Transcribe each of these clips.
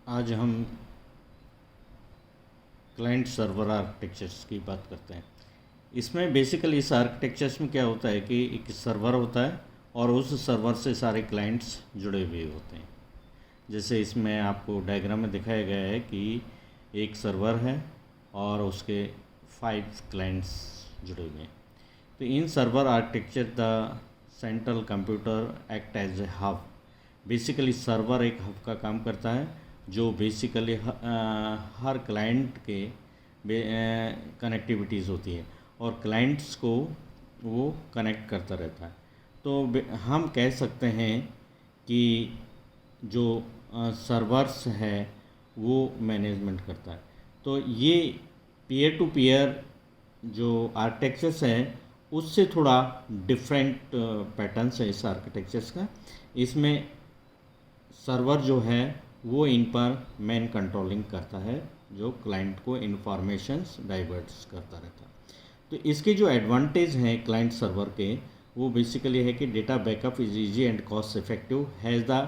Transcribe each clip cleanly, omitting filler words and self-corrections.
आज हम client server architectures की बात करते हैं। इसमें बेसिकली इस आर्किटेक्चर्स में क्या होता है कि एक सर्वर होता है और उस सर्वर से सारे क्लाइंट्स जुड़े हुए होते हैं। जैसे इसमें आपको डायग्राम में दिखाया गया है कि एक सर्वर है और उसके 5 क्लाइंट्स जुड़े हुए हैं। तो इन server architecture the central computer act as a hub. Basically server एक हब का काम करता है जो बेसिकली हर क्लाइंट के कनेक्टिविटीज़ होती है और क्लाइंट्स को वो कनेक्ट करता रहता है। तो हम कह सकते हैं कि जो सर्वर्स है वो मैनेजमेंट करता है। तो ये पीयर टू पीयर जो आर्किटेक्चर्स है उससे थोड़ा डिफरेंट पैटर्न्स है इस आर्किटेक्चर्स का। इसमें सर्वर जो है वो इन पर मैन कंट्रोलिंग करता है जो क्लाइंट को इन्फॉर्मेशंस डाइवर्ट्स करता रहता है। तो इसके जो एडवांटेज हैं क्लाइंट सर्वर के वो बेसिकली है कि data backup is easy and cost effective has the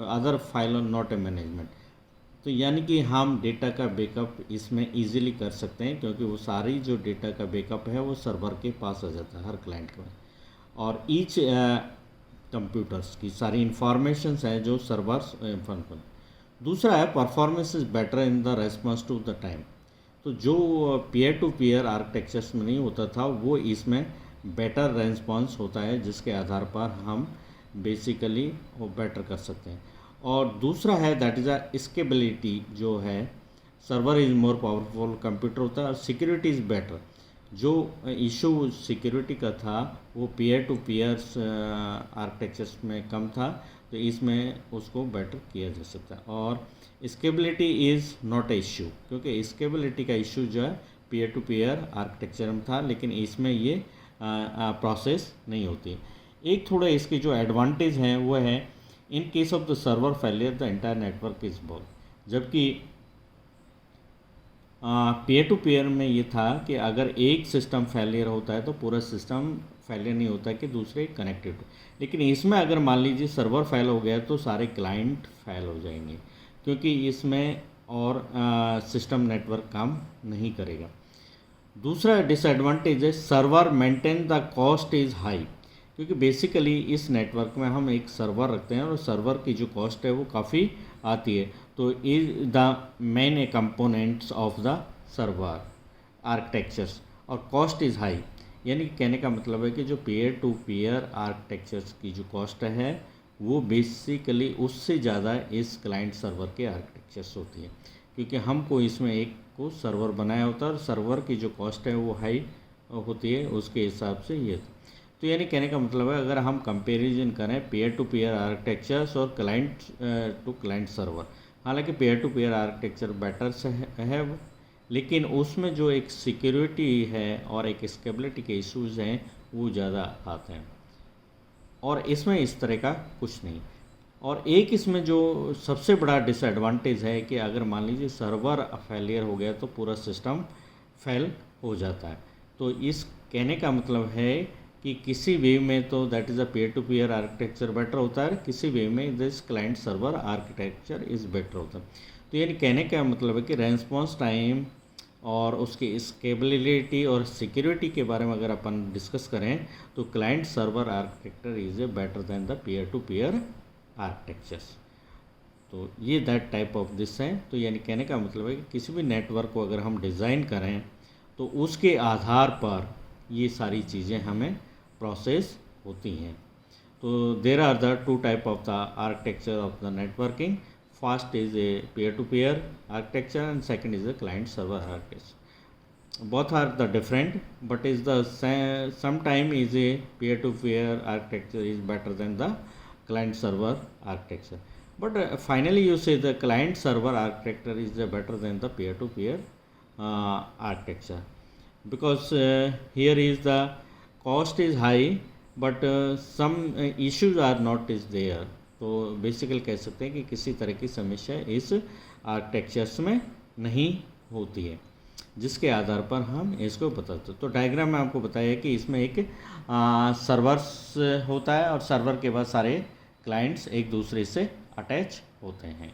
other file not a management. तो यानी कि हम डेटा का बैकअप इसमें इजीली कर सकते हैं क्योंकि वो सारी जो डेटा का बैकअप है वो सर्वर के पास आ जाता है हर क्लाइंट के पास। और ईच कंप्यूटर्स की सारी इंफॉर्मेशंस हैं जो सर्वर्स इन्फॉर्म। दूसरा है performance is better in the response to the time. तो जो पीयर टू पीयर आर्किटेक्चर्स में नहीं होता था वो इसमें बेटर रेस्पॉन्स होता है जिसके आधार पर हम बेसिकली वो बेटर कर सकते हैं। और दूसरा है दैट इज़ अ स्केलेबिलिटी। जो है server is more powerful computer होता है और सिक्योरिटी इज़ बेटर। जो इशू सिक्योरिटी का था वो पीयर टू पीयर आर्किटेक्चर्स में कम था तो इसमें उसको बेटर किया जा सकता है। और scalability is not a issue क्योंकि स्केलेबिलिटी का इशू जो है पीयर टू पीयर आर्किटेक्चर में था लेकिन इसमें ये प्रोसेस नहीं होती। एक थोड़ा इसके जो एडवांटेज हैं वो है in case of the server failure the entire network is ball. जबकि पीयर टू पीयर में ये था कि अगर एक सिस्टम फेलियर होता है तो पूरा सिस्टम फेलियर नहीं होता कि दूसरे कनेक्टेड। लेकिन इसमें अगर मान लीजिए सर्वर फेल हो गया तो सारे क्लाइंट फेल हो जाएंगे क्योंकि इसमें और सिस्टम नेटवर्क काम नहीं करेगा। दूसरा डिसएडवांटेज है server maintain the cost is high क्योंकि बेसिकली इस नेटवर्क में हम एक सर्वर रखते हैं और सर्वर की जो कॉस्ट है वो काफ़ी आती है। तो is the main components of the server architectures और कॉस्ट इज़ हाई। यानी कहने का मतलब है कि जो पीयर टू पीयर आर्किटेक्चर्स की जो कॉस्ट है वो बेसिकली उससे ज़्यादा इस क्लाइंट सर्वर के आर्किटेक्चर्स होती है क्योंकि हमको इसमें एक को सर्वर बनाया होता है और सर्वर की जो कॉस्ट है वो हाई होती है उसके हिसाब से ये। तो यानी कहने का मतलब है अगर हम कंपैरिजन करें पीयर टू पीयर आर्किटेक्चर्स और क्लाइंट टू क्लाइंट सर्वर, हालांकि peer to peer architecture better से है लेकिन उसमें जो एक सिक्योरिटी है और एक स्केलेबिलिटी के इश्यूज हैं वो ज़्यादा आते हैं और इसमें इस तरह का कुछ नहीं। और एक इसमें जो सबसे बड़ा डिसएडवांटेज है कि अगर मान लीजिए सर्वर फेलियर हो गया तो पूरा सिस्टम फेल हो जाता है। तो इस कहने का मतलब है कि किसी वे में तो that is a peer to peer architecture better होता है, किसी वे में this client server architecture is better होता है। तो यानी कहने का मतलब है कि रेस्पॉन्स टाइम और उसकी स्केलेबिलिटी और सिक्योरिटी के बारे में अगर अपन डिस्कस करें तो client server architecture is a better than the peer to peer architectures. तो ये दैट टाइप ऑफ दिस है। तो यानी कहने का मतलब है कि किसी भी नेटवर्क को अगर हम डिज़ाइन करें तो उसके आधार पर ये सारी चीज़ें हमें प्रोसेस होती हैं। तो there are the two type of the architecture of the networking. First is a peer to peer architecture and second is a client server architecture. Both are the different but is the sometime is a peer to peer architecture is better than the client server architecture, but finally you say the client server architecture is better than the peer to peer architecture because here is the cost is high but some issues are not is there. तो basically कह सकते हैं कि किसी तरह की समस्या इस आर्किटेक्चर्स में नहीं होती है जिसके आधार पर हम इसको बताते हैं। तो डायग्राम में आपको बताया कि इसमें एक सर्वर्स होता है और सर्वर के बाद सारे क्लाइंट्स एक दूसरे से अटैच होते हैं।